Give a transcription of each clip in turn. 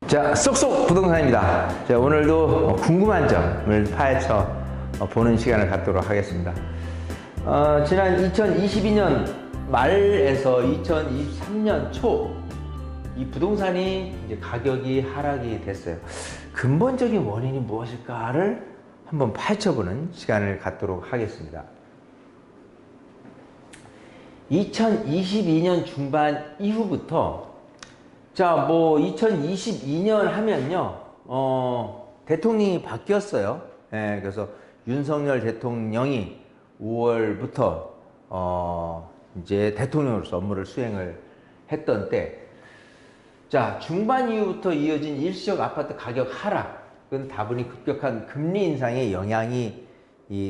자, 쏙쏙 부동산입니다. 자, 오늘도 궁금한 점을 파헤쳐 보는 시간을 갖도록 하겠습니다. 지난 2022년 말에서 2023년 초 이 부동산이 이제 가격이 하락이 됐어요. 근본적인 원인이 무엇일까를 한번 파헤쳐보는 시간을 갖도록 하겠습니다. 2022년 중반 이후부터 자, 2022년 하면요, 대통령이 바뀌었어요. 예, 그래서 윤석열 대통령이 5월부터, 이제 대통령으로서 업무를 수행을 했던 때, 자, 중반 이후부터 이어진 일시적 아파트 가격 하락은 다분히 급격한 금리 인상의 영향이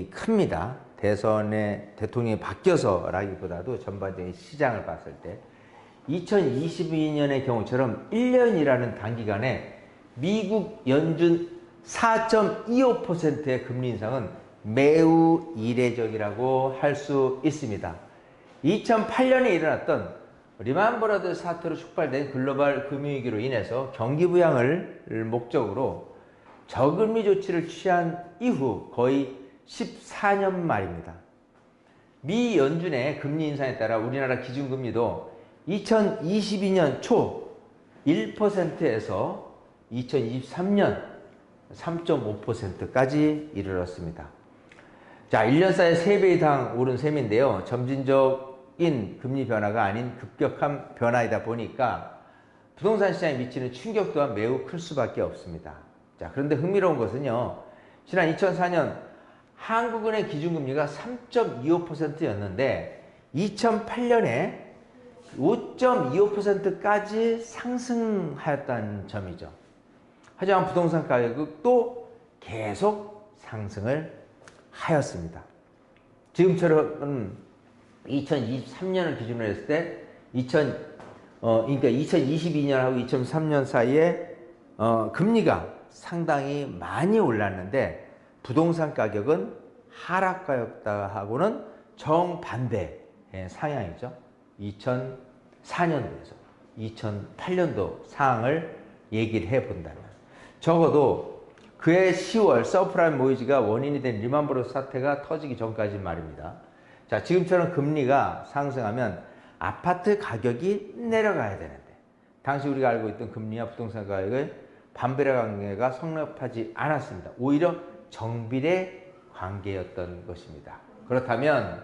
큽니다. 대선에 대통령이 바뀌어서라기보다도 전반적인 시장을 봤을 때, 2022년의 경우처럼 1년이라는 단기간에 미국 연준 4.25%의 금리 인상은 매우 이례적이라고 할 수 있습니다. 2008년에 일어났던 리만 브라더스 사태로 촉발된 글로벌 금융위기로 인해서 경기 부양을 목적으로 저금리 조치를 취한 이후 거의 14년 말입니다. 미 연준의 금리 인상에 따라 우리나라 기준금리도 2022년 초 1%에서 2023년 3.5%까지 이르렀습니다. 자, 1년 사이에 3배 이상 오른 셈인데요. 점진적인 금리 변화가 아닌 급격한 변화이다 보니까 부동산 시장에 미치는 충격 또한 매우 클 수밖에 없습니다. 자, 그런데 흥미로운 것은요. 지난 2004년 한국은행 기준금리가 3.25%였는데 2008년에 5.25%까지 상승하였다는 점이죠. 하지만 부동산 가격도 계속 상승을 하였습니다. 지금처럼 2023년을 기준으로 했을 때 그러니까 2022년하고 2023년 사이에 금리가 상당히 많이 올랐는데 부동산 가격은 하락가였다하고는 정반대의 상향이죠. 2004년도에서 2008년도 상황을 얘기를 해본다면 적어도 그해 10월 서프라임 모기지가 원인이 된 리만 브라더스 사태가 터지기 전까지 말입니다. 자, 지금처럼 금리가 상승하면 아파트 가격이 내려가야 되는데 당시 우리가 알고 있던 금리와 부동산 가격의 반비례 관계가 성립하지 않았습니다. 오히려 정비례 관계였던 것입니다. 그렇다면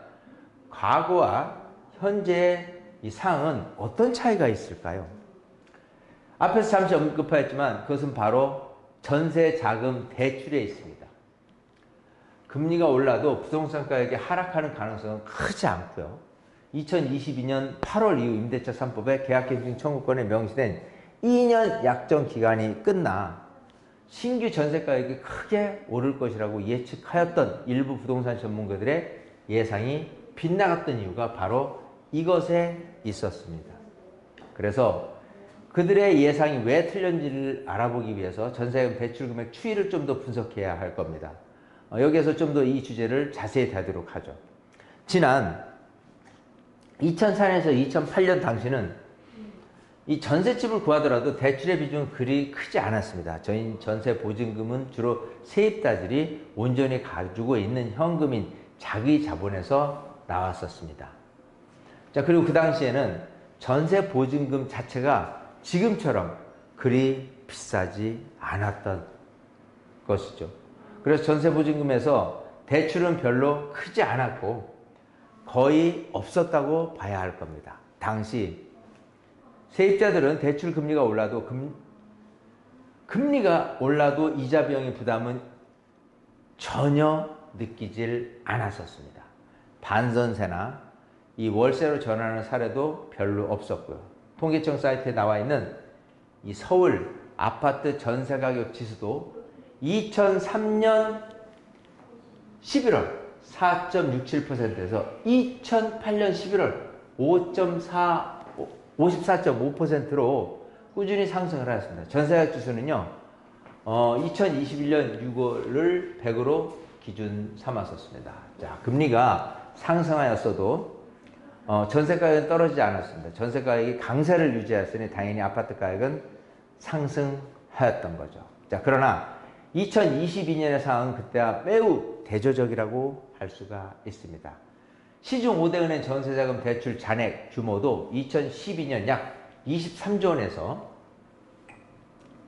과거와 현재의 이 상황은 어떤 차이가 있을까요? 앞에서 잠시 언급하였지만 그것은 바로 전세 자금 대출에 있습니다. 금리가 올라도 부동산 가격이 하락하는 가능성은 크지 않고요. 2022년 8월 이후 임대차 3법에 계약갱신 청구권에 명시된 2년 약정 기간이 끝나 신규 전세 가격이 크게 오를 것이라고 예측하였던 일부 부동산 전문가들의 예상이 빗나갔던 이유가 바로 이것에 있었습니다. 그래서 그들의 예상이 왜 틀렸는지를 알아보기 위해서 전세금 대출금액 추이를 좀 더 분석해야 할 겁니다. 여기에서 좀 더 이 주제를 자세히 다루도록 하죠. 지난 2004년에서 2008년 당시는 이 전셋집을 구하더라도 대출의 비중은 그리 크지 않았습니다. 저희 전세 보증금은 주로 세입자들이 온전히 가지고 있는 현금인 자기 자본에서 나왔었습니다. 자, 그리고 그 당시에는 전세 보증금 자체가 지금처럼 그리 비싸지 않았던 것이죠. 그래서 전세 보증금에서 대출은 별로 크지 않았고 거의 없었다고 봐야 할 겁니다. 당시 세입자들은 대출 금리가 올라도 금리가 올라도 이자 비용의 부담은 전혀 느끼질 않았었습니다. 반전세나 이 월세로 전환하는 사례도 별로 없었고요. 통계청 사이트에 나와 있는 이 서울 아파트 전세 가격 지수도 2003년 11월 4.67%에서 2008년 11월 54.5%로 꾸준히 상승을 하였습니다. 전세가격 지수는요, 2021년 6월을 100으로 기준 삼았었습니다. 자, 금리가 상승하였어도 전세 가격은 떨어지지 않았습니다. 전세 가격이 강세를 유지했으니 당연히 아파트 가격은 상승 하였던 거죠. 자, 그러나 2022년의 상황은 그때와 매우 대조적이라고 할 수가 있습니다. 시중 5대 은행 전세자금 대출 잔액 규모도 2012년 약 23조 원에서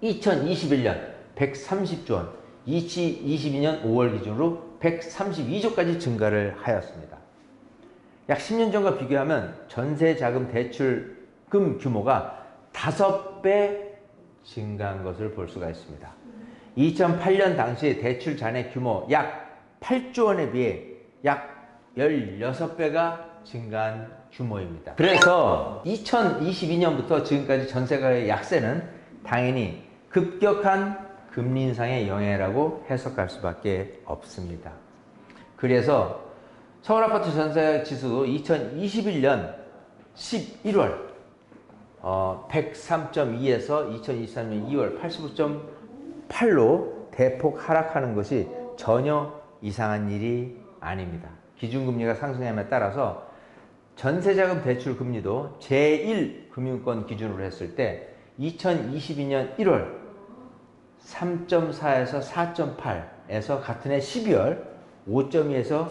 2021년 130조 원, 2022년 5월 기준으로 132조까지 증가를 하였습니다. 약 10년 전과 비교하면 전세자금 대출금 규모가 5배 증가한 것을 볼 수가 있습니다. 2008년 당시 대출 잔액 규모 약 8조 원에 비해 약 16배가 증가한 규모입니다. 그래서 2022년부터 지금까지 전세가의 약세는 당연히 급격한 금리 인상의 영향이라고 해석할 수밖에 없습니다. 그래서 서울아파트 전세 지수도 2021년 11월 103.2에서 2023년 2월 85.8로 대폭 하락하는 것이 전혀 이상한 일이 아닙니다. 기준금리가 상승함에 따라서 전세자금 대출 금리도 제1금융권 기준으로 했을 때 2022년 1월 3.4에서 4.8에서 같은 해 12월 5.2에서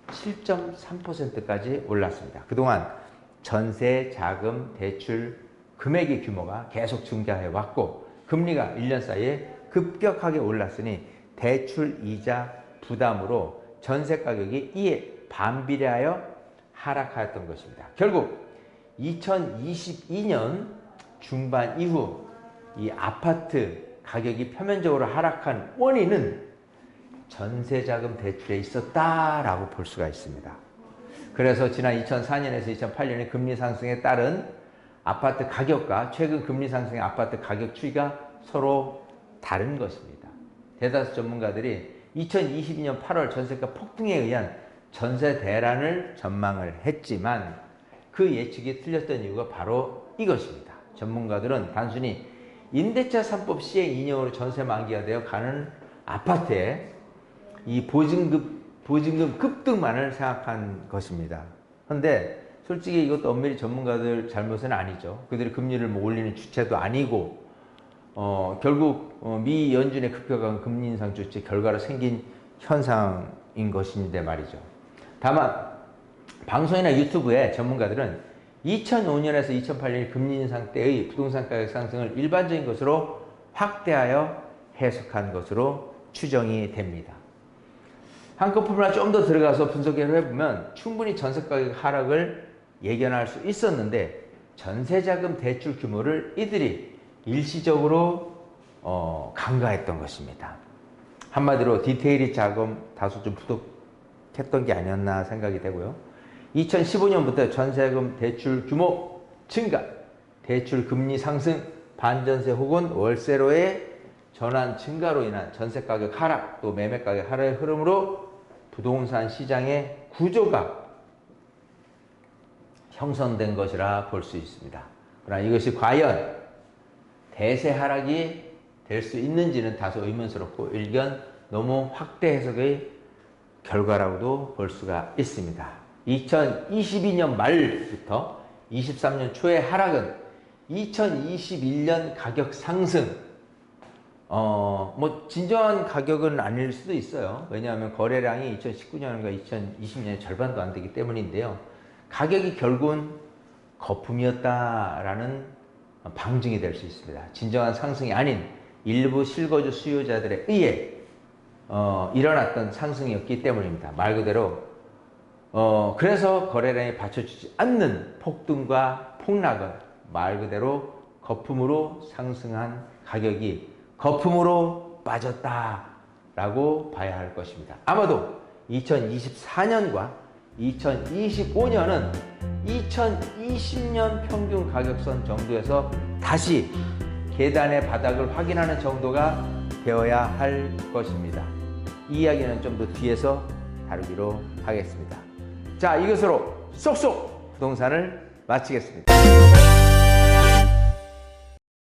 7.3%까지 올랐습니다. 그동안 전세자금 대출 금액의 규모가 계속 증가해 왔고 금리가 1년 사이에 급격하게 올랐으니 대출 이자 부담으로 전세 가격이 이에 반비례하여 하락하였던 것입니다. 결국 2022년 중반 이후 이 아파트 가격이 표면적으로 하락한 원인은 전세자금 대출에 있었다라고 볼 수가 있습니다. 그래서 지난 2004년에서 2008년의 금리 상승에 따른 아파트 가격과 최근 금리 상승의 아파트 가격 추이가 서로 다른 것입니다. 대다수 전문가들이 2022년 8월 전세가 폭등에 의한 전세 대란을 전망을 했지만 그 예측이 틀렸던 이유가 바로 이것입니다. 전문가들은 단순히 임대차 3법 시행 2년으로 전세 만기가 되어 가는 아파트에 이 보증금 급등만을 생각한 것입니다. 그런데 솔직히 이것도 엄밀히 전문가들 잘못은 아니죠. 그들이 금리를 뭐 올리는 주체도 아니고 결국 미 연준의 급격한 금리 인상 조치 결과로 생긴 현상인 것인데 말이죠. 다만 방송이나 유튜브에 전문가들은 2005년에서 2008년 금리 인상 때의 부동산 가격 상승을 일반적인 것으로 확대하여 해석한 것으로 추정이 됩니다. 한꺼풀만 좀 더 들어가서 분석을 해보면 충분히 전세 가격 하락을 예견할 수 있었는데 전세자금 대출 규모를 이들이 일시적으로 간과했던 것입니다. 한마디로 디테일이 다소 좀 부족했던 게 아니었나 생각이 되고요. 2015년부터 전세금 대출 규모 증가, 대출 금리 상승, 반전세 혹은 월세로의 전환 증가로 인한 전세 가격 하락, 또 매매 가격 하락의 흐름으로 부동산 시장의 구조가 형성된 것이라 볼 수 있습니다. 그러나 이것이 과연 대세 하락이 될 수 있는지는 다소 의문스럽고 일견 너무 확대 해석의 결과라고도 볼 수가 있습니다. 2022년 말부터 23년 초의 하락은 2021년 가격 상승, 뭐 진정한 가격은 아닐 수도 있어요. 왜냐하면 거래량이 2019년과 2020년의 절반도 안 되기 때문인데요. 가격이 결국은 거품이었다라는 방증이 될 수 있습니다. 진정한 상승이 아닌 일부 실거주 수요자들에 의해 일어났던 상승이었기 때문입니다. 말 그대로 그래서 거래량이 받쳐주지 않는 폭등과 폭락은 말 그대로 거품으로 상승한 가격이 거품으로 빠졌다라고 봐야 할 것입니다. 아마도 2024년과 2025년은 2020년 평균 가격선 정도에서 다시 계단의 바닥을 확인하는 정도가 되어야 할 것입니다. 이 이야기는 좀 더 뒤에서 다루기로 하겠습니다. 자, 이것으로 쏙쏙 부동산을 마치겠습니다.